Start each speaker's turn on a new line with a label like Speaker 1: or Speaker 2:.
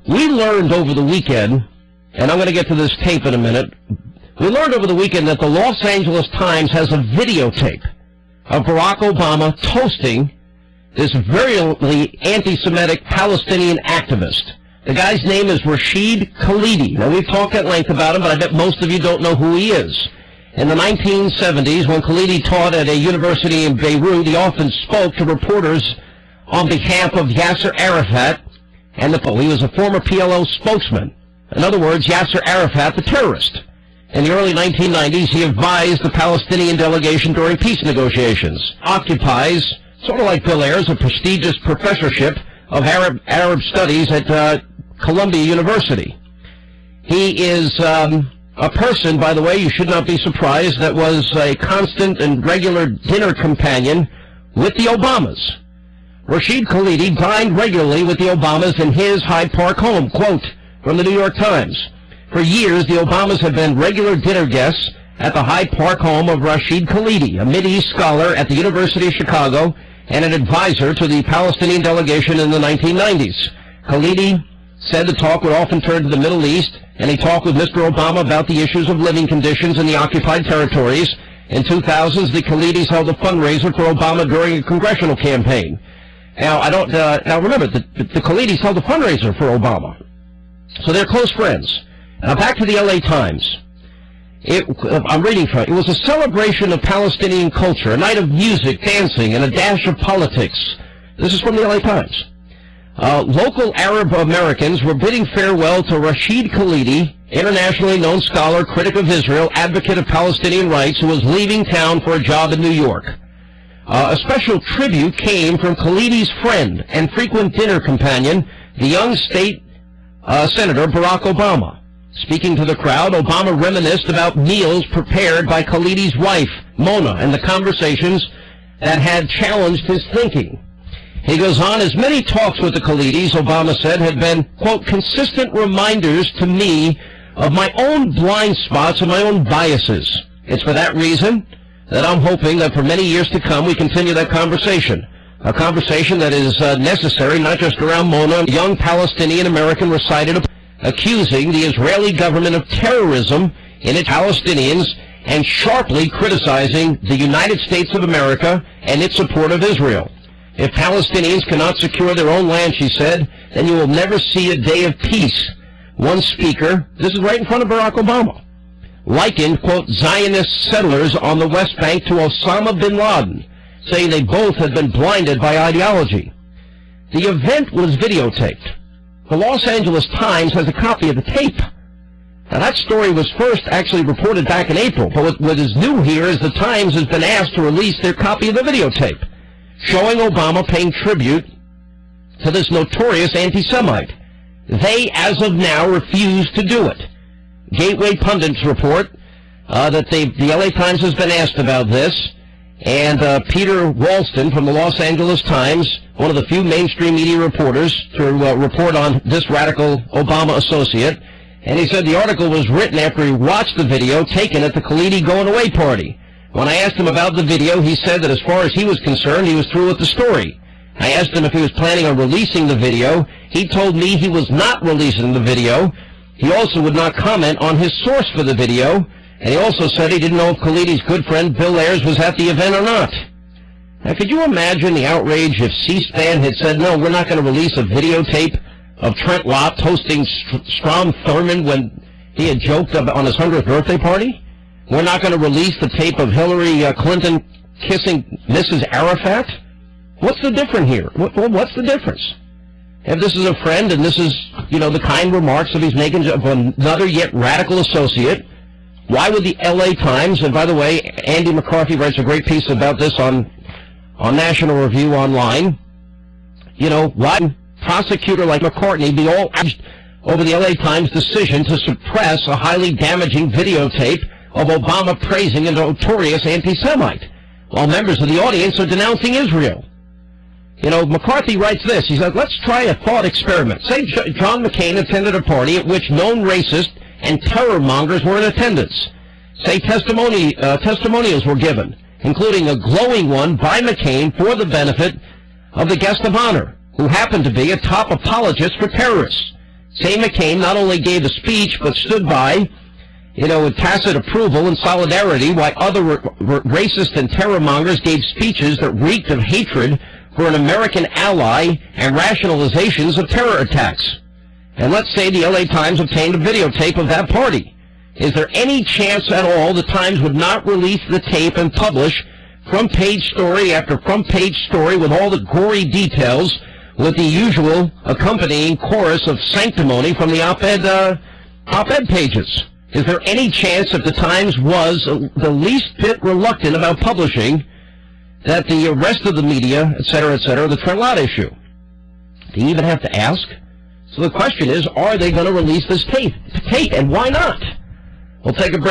Speaker 1: We learned over the weekend, and I'm going to get to this tape in a minute, we learned over the weekend that the Los Angeles Times has a videotape of Barack Obama toasting this virulently anti-Semitic Palestinian activist. The guy's name is Rashid Khalidi. Now, we've talked at length about him, but I bet most of you don't know who he is. In the 1970s, when Khalidi taught at a university in Beirut, he often spoke to reporters on behalf of Yasser Arafat, and he was a former PLO spokesman. In other words, Yasser Arafat, the terrorist. In the early 1990s, he advised the Palestinian delegation during peace negotiations. Occupies, sort of like Bill Ayers, a prestigious professorship of Arab studies at Columbia University. He is a person, by the way, you should not be surprised, that was a constant and regular dinner companion with the Obamas. Rashid Khalidi dined regularly with the Obamas in his Hyde Park home. Quote from the New York Times, "For years, the Obamas have been regular dinner guests at the Hyde Park home of Rashid Khalidi, a Mideast scholar at the University of Chicago and an advisor to the Palestinian delegation in the 1990s. Khalidi said the talk would often turn to the Middle East, and he talked with Mr. Obama about the issues of living conditions in the occupied territories. In 2000s, the Khalidis held a fundraiser for Obama during a congressional campaign." Now, now remember, the Khalidis held a fundraiser for Obama. So they're close friends. Now, back to the LA Times. I'm reading from it. It was a celebration of Palestinian culture, a night of music, dancing, and a dash of politics. This is from the LA Times. Local Arab Americans were bidding farewell to Rashid Khalidi, internationally known scholar, critic of Israel, advocate of Palestinian rights, who was leaving town for a job in New York. A special tribute came from Khalidi's friend and frequent dinner companion, the young state Senator Barack Obama. Speaking to the crowd, Obama reminisced about meals prepared by Khalidi's wife, Mona, and the conversations that had challenged his thinking. He goes on, "As many talks with the Khalidis," Obama said, "had been, quote, consistent reminders to me of my own blind spots and my own biases. It's for that reason that I'm hoping that for many years to come we continue that conversation, a conversation that is necessary not just around Mona." A young Palestinian-American recited accusing the Israeli government of terrorism in its Palestinians and sharply criticizing the United States of America and its support of Israel. "If Palestinians cannot secure their own land," she said, "then you will never see a day of peace." One speaker, this is right in front of Barack Obama, likened, quote, Zionist settlers on the West Bank to Osama bin Laden, saying they both had been blinded by ideology. The event was videotaped. The Los Angeles Times has a copy of the tape. Now, that story was first actually reported back in April, but what is new here is the Times has been asked to release their copy of the videotape, showing Obama paying tribute to this notorious anti-Semite. They, as of now, refuse to do it. Gateway pundits report that the LA Times has been asked about this, and Peter Walston from the Los Angeles Times, one of the few mainstream media reporters to report on this radical Obama associate, and he said the article was written after he watched the video taken at the Khalidi going-away party. When I asked him about the video, he said that as far as he was concerned, he was through with the story. I asked him if he was planning on releasing the video. He told me he was not releasing the video. He also would not comment on his source for the video, and he also said he didn't know if Khalidi's good friend Bill Ayers was at the event or not. Now, could you imagine the outrage if C-SPAN had said, no, we're not going to release a videotape of Trent Lott toasting Strom Thurmond when he had joked on his 100th birthday party? We're not going to release the tape of Hillary Clinton kissing Mrs. Arafat? What's the difference here? What's the difference? If this is a friend and this is, the kind remarks that he's making of another yet radical associate, why would the LA Times, and by the way, Andy McCarthy writes a great piece about this on National Review online, why would a prosecutor like McCartney be all outraged over the LA Times decision to suppress a highly damaging videotape of Obama praising a notorious anti-Semite, while members of the audience are denouncing Israel? McCarthy writes this. He said, let's try a thought experiment. Say John McCain attended a party at which known racists and terror mongers were in attendance. Say testimonials were given, including a glowing one by McCain for the benefit of the guest of honor, who happened to be a top apologist for terrorists. Say McCain not only gave a speech, but stood by, with tacit approval and solidarity, while other racist and terrormongers gave speeches that reeked of hatred for an American ally and rationalizations of terror attacks. And let's say the LA Times obtained a videotape of that party. Is there any chance at all the Times would not release the tape and publish front-page story after front-page story with all the gory details, with the usual accompanying chorus of sanctimony from the op-ed pages? Is there any chance if the Times was the least bit reluctant about publishing that the rest of the media, et cetera, the Trent issue? Do you even have to ask? So the question is, are they going to release this tape? And why not? We'll take a break.